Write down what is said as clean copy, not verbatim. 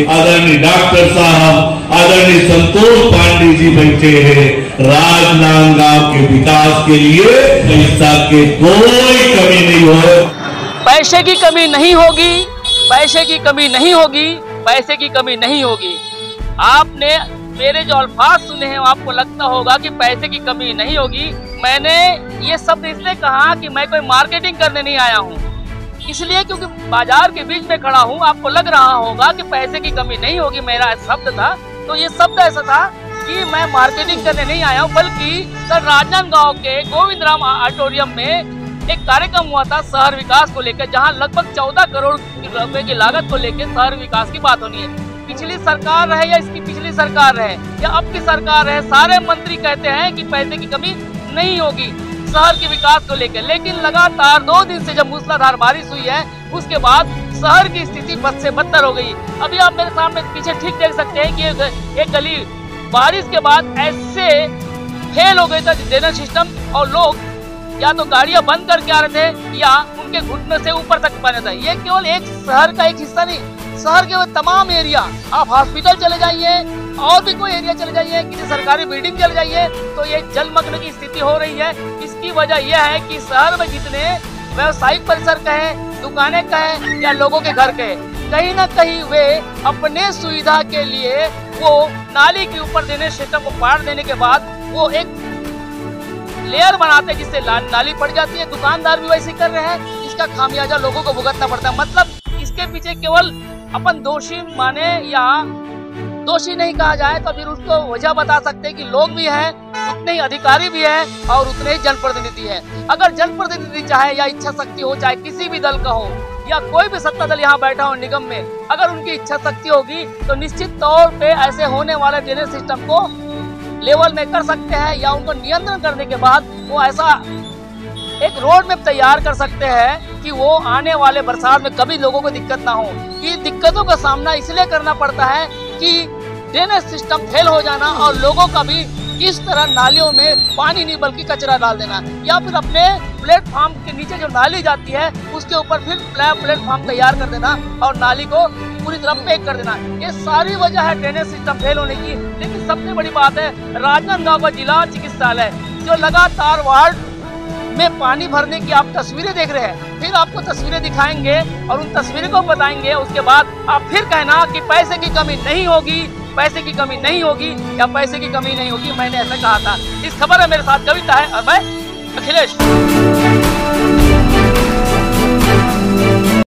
आदरणीय डॉक्टर साहब, आदरणीय संतोष पांडे जी बैठे हैं। राजनांदगांव के विकास के लिए पैसा की कोई कमी नहीं हो। पैसे की कमी नहीं होगी, पैसे की कमी नहीं होगी, पैसे की कमी नहीं होगी। आपने मेरे जो अल्फाज सुने हैं आपको लगता होगा कि पैसे की कमी नहीं होगी। मैंने ये शब्द इसलिए कहा कि मैं कोई मार्केटिंग करने नहीं आया हूँ, इसलिए क्योंकि बाजार के बीच में खड़ा हूँ। आपको लग रहा होगा कि पैसे की कमी नहीं होगी, मेरा शब्द था। तो ये शब्द ऐसा था कि मैं मार्केटिंग करने नहीं आया हूँ, बल्कि कल राजनांदगांव के गोविंद राम ऑडिटोरियम में एक कार्यक्रम हुआ था शहर विकास को लेकर, जहाँ लगभग 14 करोड़ रुपए की लागत को लेकर शहर विकास की बात होनी है। पिछली सरकार रहे या इसकी पिछली सरकार रहे या अब की सरकार रहे, सारे मंत्री कहते हैं कि पैसे की कमी नहीं होगी शहर के विकास को लेकर। लेकिन लगातार 2 दिन से जब मूसलाधार बारिश हुई है, उसके बाद शहर की स्थिति बद से बदतर हो गई। अभी आप मेरे सामने पीछे ठीक देख सकते हैं कि एक गली बारिश के बाद ऐसे फेल हो गई था ड्रेनेज सिस्टम, और लोग या तो गाड़ियां बंद करके आ रहे थे या उनके घुटने से ऊपर तक पानी था। ये केवल एक शहर का एक हिस्सा नहीं, शहर के वो तमाम एरिया, आप हॉस्पिटल चले जाइए और भी कोई एरिया चले जाइए, किसी सरकारी बिल्डिंग चले जाइए, तो ये जलमग्न की स्थिति हो रही है। इसकी वजह यह है कि शहर में जितने व्यवसायिक परिसर कहें, दुकानें कहें या लोगों के घर कहें, कहीं ना कहीं वे अपने सुविधा के लिए वो नाली के ऊपर ड्रेनेज सिस्टम को पार देने के बाद वो एक लेयर बनाते हैं जिससे नाली पड़ जाती है। दुकानदार भी वैसे कर रहे हैं, इसका खामियाजा लोगों को भुगतना पड़ता है। मतलब इसके पीछे केवल अपन दोषी माने या दोषी नहीं कहा जाए तो फिर उसको वजह बता सकते हैं कि लोग भी हैं, उतने ही अधिकारी भी हैं और उतने ही जनप्रतिनिधि हैं। अगर जनप्रतिनिधि चाहे या इच्छा शक्ति हो, चाहे किसी भी दल का हो या कोई भी सत्ता दल यहाँ बैठा हो निगम में, अगर उनकी इच्छा शक्ति होगी तो निश्चित तौर पे ऐसे होने वाले ड्रेनेज सिस्टम को लेवल में कर सकते हैं या उनको नियंत्रण करने के बाद वो ऐसा एक रोड मैप तैयार कर सकते हैं कि वो आने वाले बरसात में कभी लोगों को दिक्कत ना हो। कि दिक्कतों का सामना इसलिए करना पड़ता है कि ड्रेनेज सिस्टम फेल हो जाना और लोगों का भी इस तरह नालियों में पानी नहीं बल्कि कचरा डाल देना, या फिर अपने प्लेटफॉर्म के नीचे जो नाली जाती है उसके ऊपर फिर प्लेटफॉर्म तैयार कर देना और नाली को पूरी तरह पैक कर देना। ये सारी वजह है ड्रेनेज सिस्टम फेल होने की। लेकिन सबसे बड़ी बात है राजनांदगांव का जिला चिकित्सालय जो लगातार वार्ड में पानी भरने की आप तस्वीरें देख रहे हैं, फिर आपको तस्वीरें दिखाएंगे और उन तस्वीरों को बताएंगे, उसके बाद आप फिर कहना कि पैसे की कमी नहीं होगी, पैसे की कमी नहीं होगी या पैसे की कमी नहीं होगी। मैंने ऐसा कहा था। इस खबर में मेरे साथ कविता है और मैं अखिलेश।